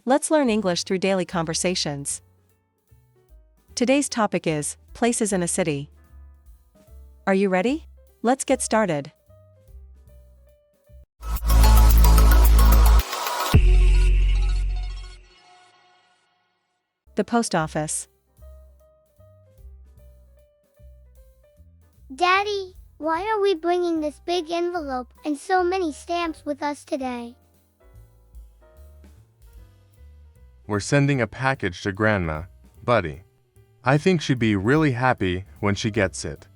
Let's learn English through daily conversations. Today's topic is places in a city. Are you ready? Let's get started. The post office. Daddy, why are we bringing this big envelope and so many stamps with us today? We're sending a package to Grandma, Buddy. I think she'd be really happy when she gets it.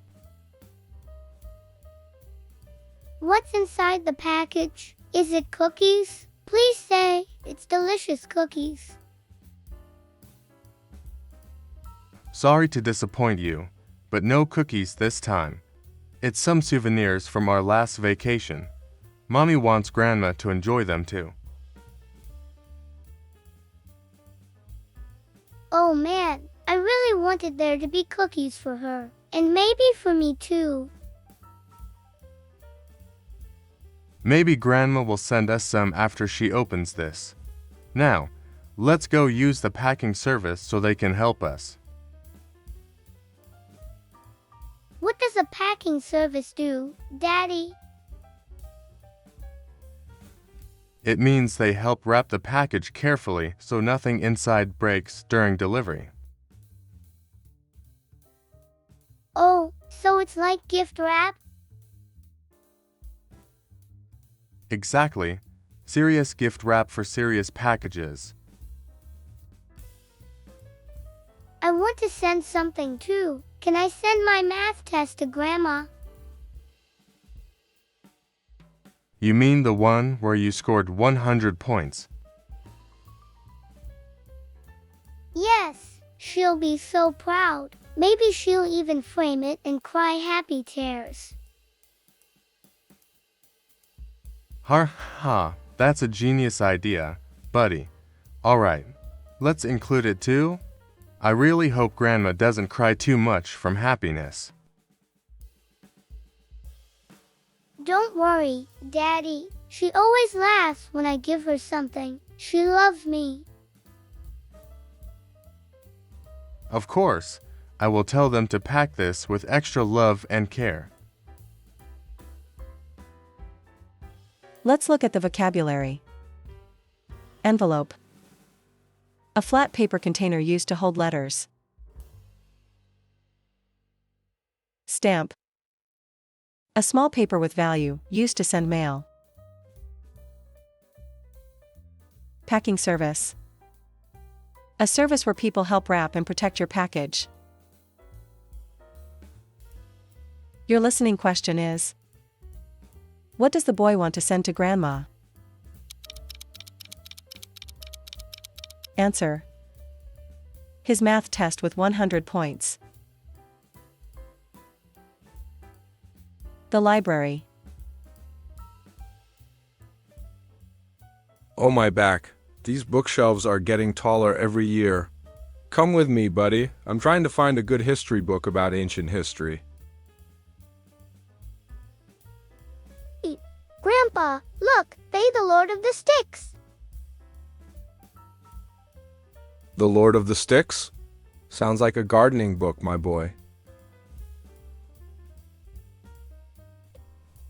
What's inside the package? Is it cookies? Please say it's delicious cookies. Sorry to disappoint you, but no cookies this time. It's some souvenirs from our last vacation. Mommy wants Grandma to enjoy them too. Oh man, I really wanted there to be cookies for her, and maybe for me too. Maybe Grandma will send us some after she opens this. Now, let's go use the packing service so they can help us. What does a packing service do, Daddy? It means they help wrap the package carefully so nothing inside breaks during delivery. Oh, so it's like gift wrap? Exactly. Serious gift wrap for serious packages. I want to send something too. Can I send my math test to Grandma? You mean the one where you scored 100 points? Yes, she'll be so proud. Maybe she'll even frame it and cry happy tears. Ha, that's a genius idea, Buddy. All right, let's include it too. I really hope Grandma doesn't cry too much from happiness. Don't worry, Daddy. She always laughs when I give her something. She loves me. Of course, I will tell them to pack this with extra love and care. Let's look at the vocabulary. Envelope. A flat paper container used to hold letters. Stamp. A small paper with value, used to send mail. Packing service. A service where people help wrap and protect your package. Your listening question is: what does the boy want to send to Grandma? Answer: his math test with 100 points. The library. Oh, my back. These bookshelves are getting taller every year. Come with me, buddy. I'm trying to find a good history book about ancient history. Grandpa, look, they the Lord of the Sticks. The Lord of the Sticks? Sounds like a gardening book, my boy.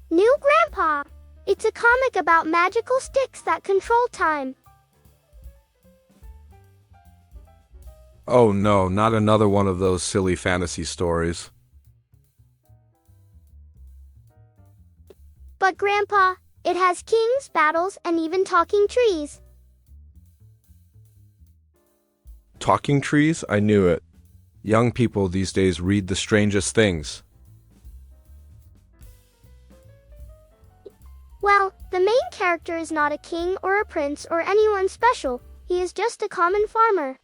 New Grandpa. It's a comic about magical sticks that control time. Oh no, not another one of those silly fantasy stories. But Grandpa, it has kings, battles, and even talking trees. Talking trees? I knew it. Young people these days read the strangest things. Well, the main character is not a king or a prince or anyone special. He is just a common farmer.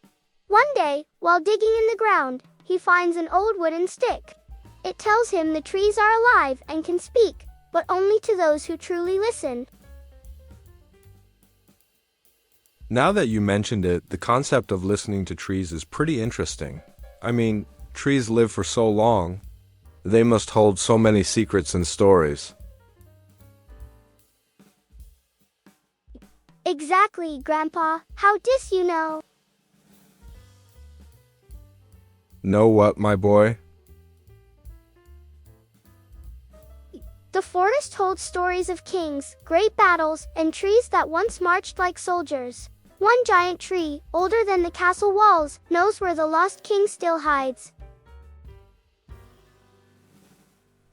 One day, while digging in the ground, he finds an old wooden stick. It tells him the trees are alive and can speak, but only to those who truly listen. Now that you mentioned it, the concept of listening to trees is pretty interesting. I mean, trees live for so long. They must hold so many secrets and stories. Exactly, Grandpa. How dis you know? Know what, my boy? The forest holds stories of kings, great battles, and trees that once marched like soldiers. One giant tree, older than the castle walls, knows where the lost king still hides.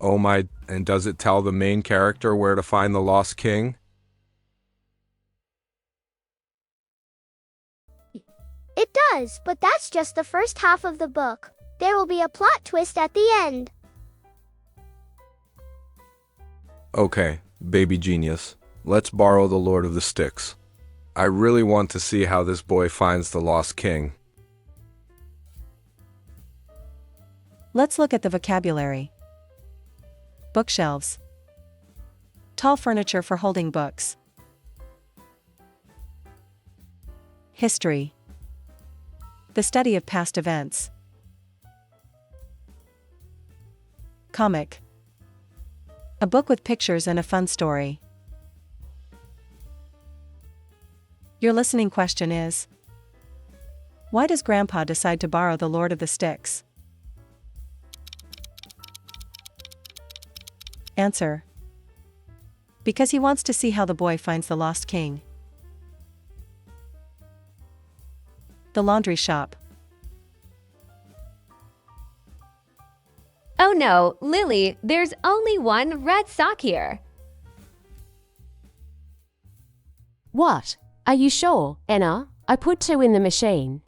Oh my, and does it tell the main character where to find the lost king? It does, but that's just the first half of the book. There will be a plot twist at the end. Okay, baby genius. Let's borrow the Lord of the Sticks. I really want to see how this boy finds the lost king. Let's look at the vocabulary. Bookshelves. Tall furniture for holding books. History. The study of past events. Comic. A book with pictures and a fun story. Your listening question is: why does Grandpa decide to borrow the Lord of the Sticks? Answer: because he wants to see how the boy finds the lost king. The laundry shop. Oh no, Lily, there's only one red sock here. What? Are you sure, Anna? I put 2 in the machine.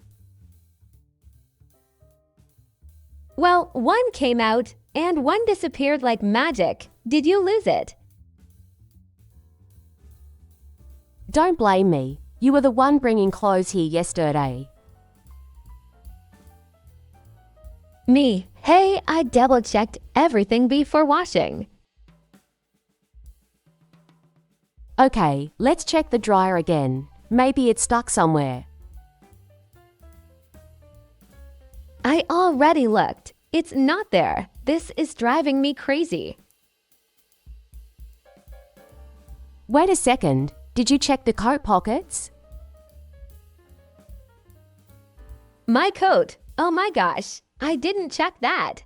Well, one came out and one disappeared like magic. Did you lose it? Don't blame me. You were the one bringing clothes here yesterday. Me. Hey, I double-checked everything before washing. Okay, let's check the dryer again. Maybe it's stuck somewhere. I already looked. It's not there. This is driving me crazy. Wait a second. Did you check the coat pockets? My coat. Oh my gosh. I didn't check that.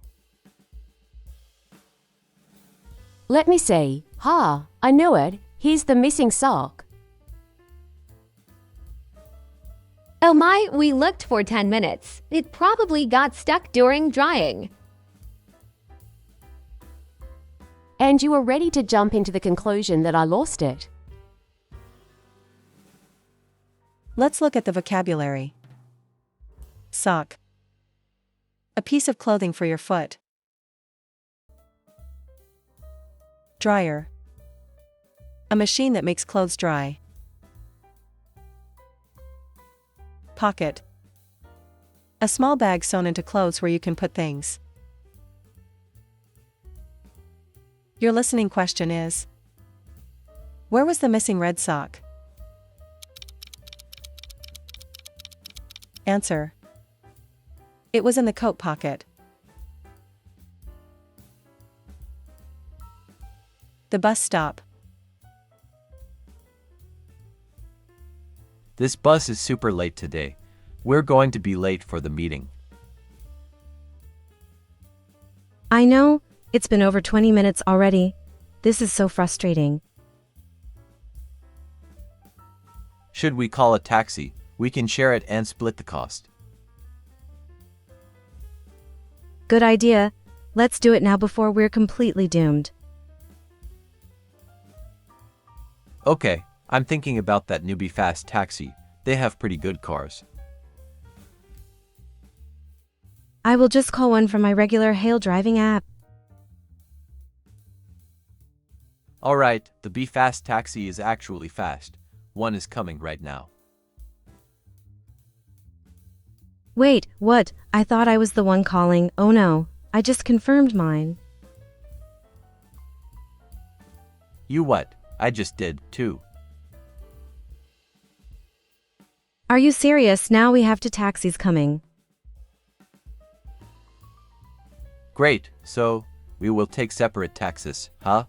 Let me see. I knew it. Here's the missing sock. Oh my, we looked for 10 minutes. It probably got stuck during drying. And you were ready to jump into the conclusion that I lost it. Let's look at the vocabulary. Sock. A piece of clothing for your foot. Dryer. A machine that makes clothes dry. Pocket. A small bag sewn into clothes where you can put things. Your listening question is: where was the missing red sock? Answer: it was in the coat pocket. The bus stop. This bus is super late today. We're going to be late for the meeting. I know. It's been over 20 minutes already. This is so frustrating. Should we call a taxi? We can share it and split the cost. Good idea. Let's do it now before we're completely doomed. Okay, I'm thinking about that newbie fast taxi. They have pretty good cars. I will just call one from my regular hail driving app. Alright, the Be Fast taxi is actually fast. One is coming right now. Wait, what? I thought I was the one calling. Oh no, I just confirmed mine. You what? I just did, too. Are you serious? Now we have 2 taxis coming. Great, so we will take separate taxis, huh?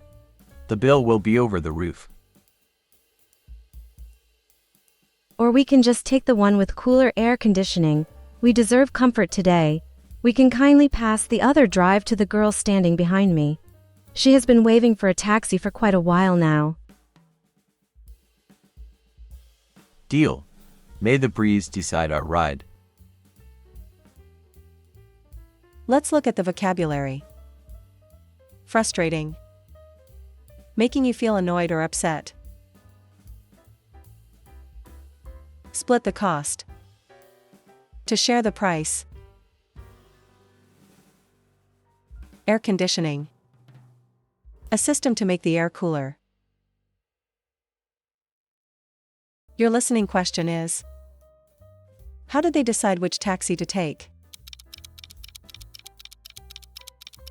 The bill will be over the roof. Or we can just take the one with cooler air conditioning. We deserve comfort today. We can kindly pass the other drive to the girl standing behind me. She has been waving for a taxi for quite a while now. Deal. May the breeze decide our ride. Let's look at the vocabulary. Frustrating. Making you feel annoyed or upset. Split the cost. To share the price. Air conditioning. A system to make the air cooler. Your listening question is: how did they decide which taxi to take?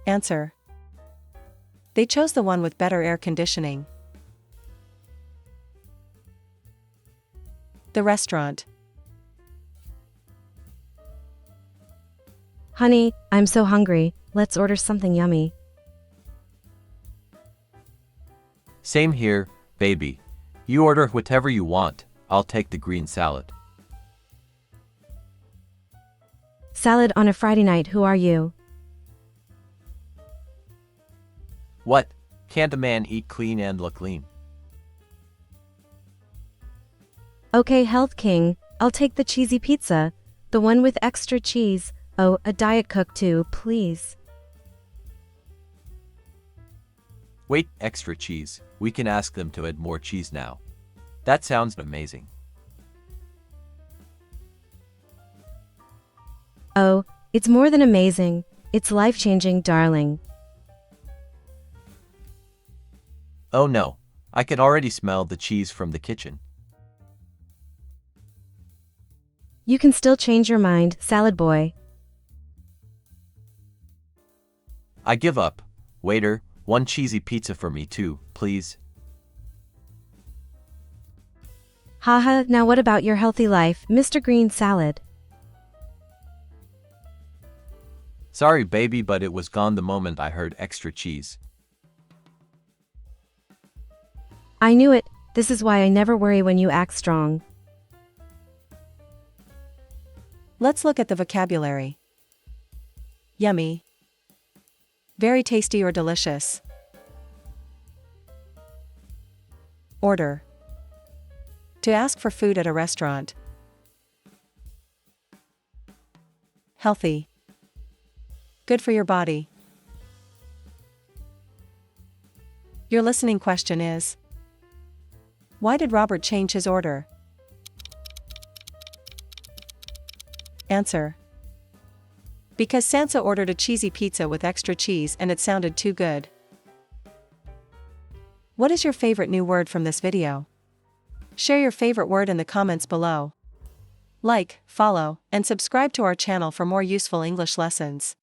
Answer: they chose the one with better air conditioning. The restaurant. Honey, I'm so hungry. Let's order something yummy. Same here, baby. You order whatever you want. I'll take the green salad. Salad on a Friday night, who are you? What? Can't a man eat clean and look lean? Okay, Health King, I'll take the cheesy pizza. The one with extra cheese. Oh, a Diet Coke too, please. Wait, extra cheese. We can ask them to add more cheese now. That sounds amazing. Oh, it's more than amazing. It's life-changing, darling. Oh no, I can already smell the cheese from the kitchen. You can still change your mind, salad boy. I give up. Waiter, one cheesy pizza for me too, please. Haha, now what about your healthy life, Mr. Green Salad? Sorry baby, but it was gone the moment I heard extra cheese. I knew it. This is why I never worry when you act strong. Let's look at the vocabulary. Yummy. Very tasty or delicious. Order. To ask for food at a restaurant. Healthy. Good for your body. Your listening question is: why did Robert change his order? Answer: because Sansa ordered a cheesy pizza with extra cheese and it sounded too good. What is your favorite new word from this video? Share your favorite word in the comments below. Like, follow, and subscribe to our channel for more useful English lessons.